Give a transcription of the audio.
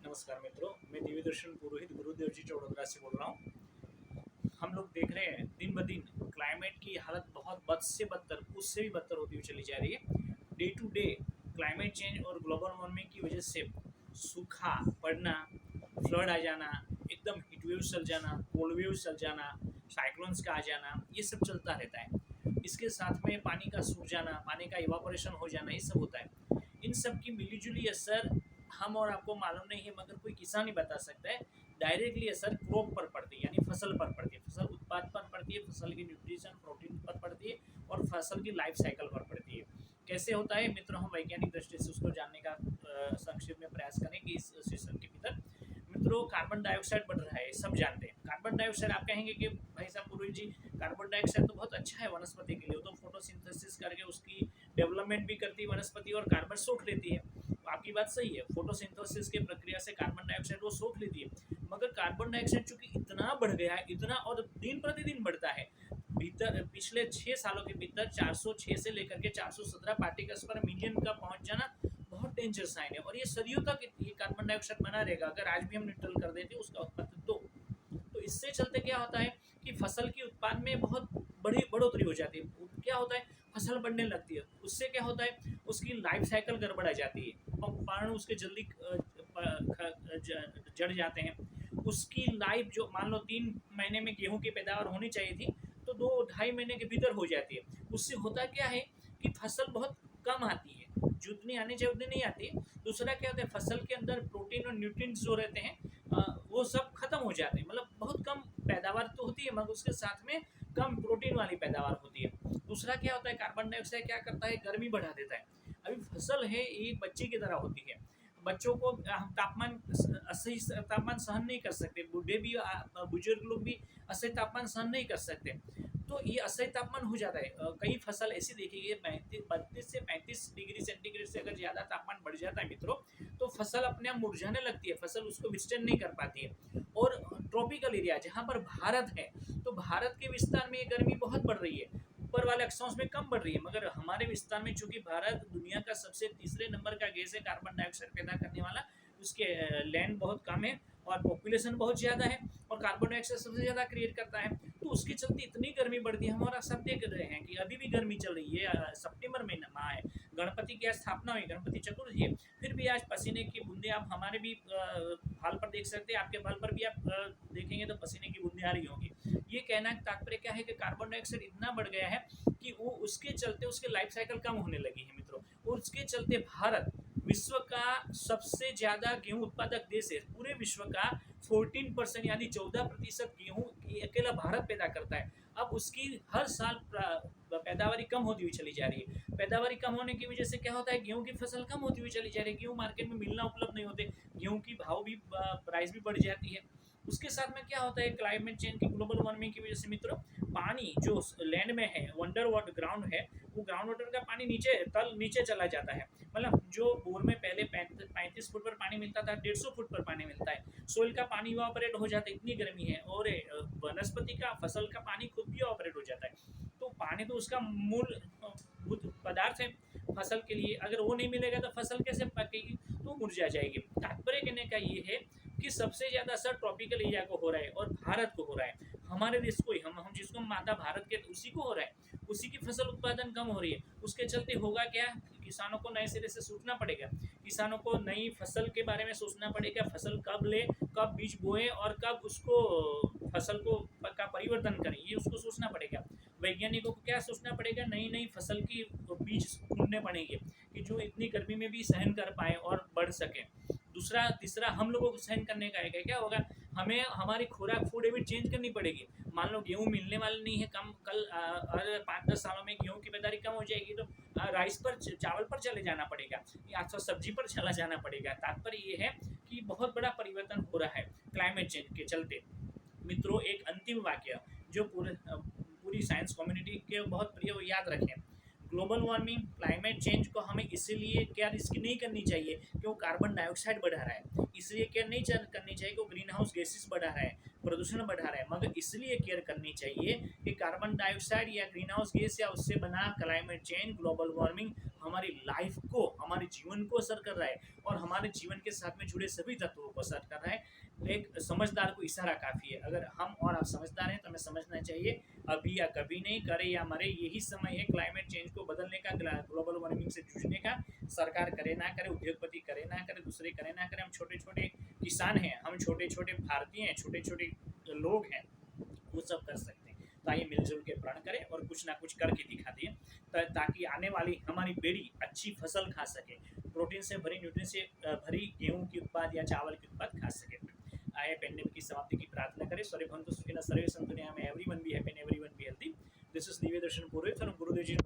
नमस्कार मित्रों, मैं दिव्य दर्शन पुरोहित गुरुदेव जी चौड़ोदरा से बोल रहा हूँ। हम लोग देख रहे हैं दिन ब दिन क्लाइमेट की हालत बहुत बद से बदतर, उससे भी बदतर होती हुई चली जा रही है। Day to day climate change और ग्लोबल वार्मिंग की वजह से सूखा पड़ना, फ्लड आ जाना, एकदम हीट वेव चल जाना, कोल्ड वेव चल जाना, साइक्लोन्स का आ जाना, ये सब चलता रहता है। इसके साथ में पानी का सूख जाना, पानी का इवापोरेशन हो जाना, ये सब होता है। इन सब की मिलीजुली असर हम और आपको मालूम नहीं है, मगर कोई किसान ही बता सकता है। डायरेक्टली असर क्रॉप पर पड़ती है, यानी फसल पर पड़ती है, फसल उत्पाद पर पड़ती है, फसल की न्यूट्रिशन प्रोटीन पर पड़ती है और फसल की लाइफ साइकिल पर पड़ती है। कैसे होता है मित्रों, हम वैज्ञानिक दृष्टि से उसको जानने का संक्षिप्त में प्रयास करेंगे इस सेशन के भीतर। मित्रों, कार्बन डाइऑक्साइड बढ़ रहा है, सब जानते हैं। कार्बन डाइऑक्साइड आप कहेंगे कि भाई साहब पुरोहित जी, कार्बन डाइऑक्साइड तो बहुत अच्छा है वनस्पति के लिए, तो फोटोसिंथेसिस करके उसकी डेवलपमेंट भी करती है वनस्पति और कार्बन सोख लेती है। तो आपकी बात सही है, फोटोसिंथेसिस के प्रक्रिया से कार्बन डाइऑक्साइड वो सोख लेती है। मगर कार्बन डाइऑक्साइड चूंकि इतना बढ़ गया है, इतना और दिन प्रतिदिन बढ़ता है, भीतर पिछले 6 सालों के भीतर 406 से लेकर के 417 पार्टिकल्स पर मिलियन का पहुंच जाना बहुत डेंजर साइन है। और ये सदियों तक ये कार्बन डाइऑक्साइड बना रहेगा अगर आज भी हम न्यूट्रल कर देते उसका उत्पादन तो इससे चलते क्या होता है कि फसल की उत्पादन में बहुत बड़ी बढ़ोतरी हो जाती है। क्या होता है, फसल बढ़ने लगती है, उससे क्या होता है, उसकी लाइफ साइकिल गड़बड़ा जाती है, पारण उसके जल्दी जड़ जाते हैं। उसकी लाइफ जो मान लो 3 महीने में गेहूं की पैदावार होनी चाहिए थी, तो 2-2.5 महीने के भीतर हो जाती है। उससे होता क्या है कि फसल बहुत कम आती है, जितनी आनी चाहिए उतनी नहीं आती है। दूसरा क्या होता है, फसल के अंदर प्रोटीन और न्यूट्रिएंट्स जो रहते हैं वो सब खत्म हो जाते हैं। मतलब बहुत कम पैदावार तो होती है, मगर उसके साथ में कम प्रोटीन वाली पैदावार होती है। दूसरा क्या होता है, कार्बन डाइऑक्साइड क्या करता है, गर्मी बढ़ा देता है। अभी फसल है एक बच्चे की तरह होती है। बच्चों को हम तापमान असही तापमान सहन नहीं कर सकते, बूढ़े भी बुजुर्ग लोग भी असही तापमान सहन नहीं कर सकते। तो ये असही तापमान हो जाता है। कई फसल ऐसी देखी गई 32 से 35 डिग्री सेंटीग्रेड से अगर ज़्यादा तापमान बढ़ जाता है मित्रों, तो फसल अपने आप मुरझाने लगती है, फसल उसको विस्टैंड नहीं कर पाती है। और ट्रॉपिकल एरिया जहाँ पर भारत है, तो भारत के विस्तार में ये गर्मी बहुत बढ़ रही है, ऊपर वाले अक्षांश में कम बढ़ रही है। मगर हमारे विस्तार में चूंकि भारत दुनिया का सबसे तीसरे नंबर का गैस है कार्बन डाइऑक्साइड पैदा करने वाला, उसके लैंड बहुत कम है और पॉपुलेशन बहुत ज़्यादा है और कार्बन डाइऑक्साइड सबसे ज़्यादा क्रिएट करता है। तो उसके चलते इतनी गर्मी बढ़ती है। हमारा सब देख रहे हैं कि अभी भी गर्मी चल रही है, सितंबर में माह है, गणपति की आज स्थापना हुई, गणपति चतुर्थी है, फिर भी आज पसीने की बूंदे आप हमारे भी बाल पर देख सकते हैं, आपके बाल पर भी आप देखेंगे तो पसीने की बूंदे आ रही होंगी। ये कहना तात्पर्य क्या है कि कार्बन डाइऑक्साइड इतना बढ़ गया है कि वो उसके चलते उसके लाइफ साइकिल कम होने लगी है मित्रों। और उसके चलते भारत विश्व का सबसे ज्यादा गेहूं उत्पादक देश है। पूरे विश्व का 14% यानी 14% गेहूं अकेला भारत पैदा करता है। अब उसकी हर साल पैदावारी कम होती हुई चली जा रही है। पैदावारी कम होने की वजह से क्या होता है, गेहूं की फसल कम होती हुई चली जा रही है, गेहूं मार्केट में मिलना उपलब्ध नहीं होते, गेहूं की भाव भी प्राइस भी बढ़ जाती है। उसके साथ में क्या होता है, क्लाइमेट चेंज की ग्लोबल वार्मिंग की वजह से मित्रों पानी जो लैंड में है, अंडर वाटर ग्राउंड है, वो ग्राउंड वाटर का पानी नीचे चला जाता है। मतलब जो बोर में पहले 35 फुट पर पानी मिलता था, 150 फुट पर पानी मिलता है। सोइल का पानी इवापोरेट हो जाता है, इतनी गर्मी है। और वनस्पति का फसल का पानी खुद भी इवापोरेट हो जाता है। तो पानी तो उसका मूल पदार्थ है फसल के लिए, अगर वो नहीं मिलेगा तो फसल कैसे पकेगी, तो मुरझा जाएगी। तात्पर्य कहने का ये है कि सबसे ज़्यादा असर ट्रॉपिकल एरिया को हो रहा है और भारत को हो रहा है, हमारे देश को ही, हम जिसको माता भारत के, उसी को हो रहा है। उसी की फसल उत्पादन कम हो रही है। उसके चलते होगा क्या, किसानों को नए सिरे से सोचना पड़ेगा, किसानों को नई फसल के बारे में सोचना पड़ेगा, फसल कब ले, कब बीज बोए और कब उसको फसल को का परिवर्तन करें, ये उसको सोचना पड़ेगा। वैज्ञानिकों को क्या सोचना पड़ेगा, नई नई फसल की बीज ढूंढने पड़ेंगे कि जो इतनी गर्मी में भी सहन कर पाए और बढ़ सके। दूसरा तीसरा हम लोगों को सहन करने का है, क्या होगा, हमें हमारी खुराक फूड हैबिट चेंज करनी पड़ेगी। मान लो गेहूं मिलने वाले नहीं है, कम कल 5-10 सालों में गेहूं की पैदावारी कम हो जाएगी, तो राइस पर, चावल पर चले जाना पड़ेगा या तो सब्जी पर चला जाना पड़ेगा। तात्पर्य ये है कि बहुत बड़ा परिवर्तन हो रहा है क्लाइमेट चेंज के चलते। मित्रों, एक अंतिम वाक्य जो पूरी साइंस कम्युनिटी के बहुत प्रिय, वो याद रखें। ग्लोबल वार्मिंग, क्लाइमेट चेंज को हमें इसलिए केयर इसकी नहीं करनी चाहिए कि वो कार्बन डाइऑक्साइड बढ़ा रहा है, इसलिए केयर नहीं करनी चाहिए कि वो ग्रीन हाउस गैसेस बढ़ा रहा है, प्रदूषण बढ़ा रहा है, मगर इसलिए केयर करनी चाहिए कि कार्बन डाइऑक्साइड या ग्रीन हाउस गैस या उससे बना क्लाइमेट चेंज, ग्लोबल वार्मिंग हमारी लाइफ को, हमारे जीवन को असर कर रहा है और हमारे जीवन के साथ में जुड़े सभी तत्वों को असर कर रहा है। एक समझदार को इशारा काफ़ी है। अगर हम और आप समझदार हैं तो हमें समझना चाहिए अभी या कभी नहीं, करे या मरे यही समय है क्लाइमेट चेंज को बदलने का, ग्लोबल वार्मिंग से जूझने का। सरकार करे ना करे, उद्योगपति करे ना करे, दूसरे करे ना करे, हम छोटे छोटे किसान हैं, हम छोटे छोटे भारतीय हैं, छोटे छोटे लोग हैं, वो सब कर सकते हैं। तो आइए मिलजुल के प्रण करें और कुछ ना कुछ करके दिखा दें, ताकि आने वाली हमारी पीढ़ी अच्छी फसल खा सके, प्रोटीन से भरी, न्यूट्रिशन से भरी गेहूं की उत्पाद या चावल की उत्पाद खा सके। आए पेंडेमिक की समाप्ति की प्रार्थना करें। सर्वे भवन्तु सुखिनः, सर्वे सन्तु निरामयाः, everyone be happy and everyone be healthy. This is Divya Darshan पुरोहित और गुरुदेव जी।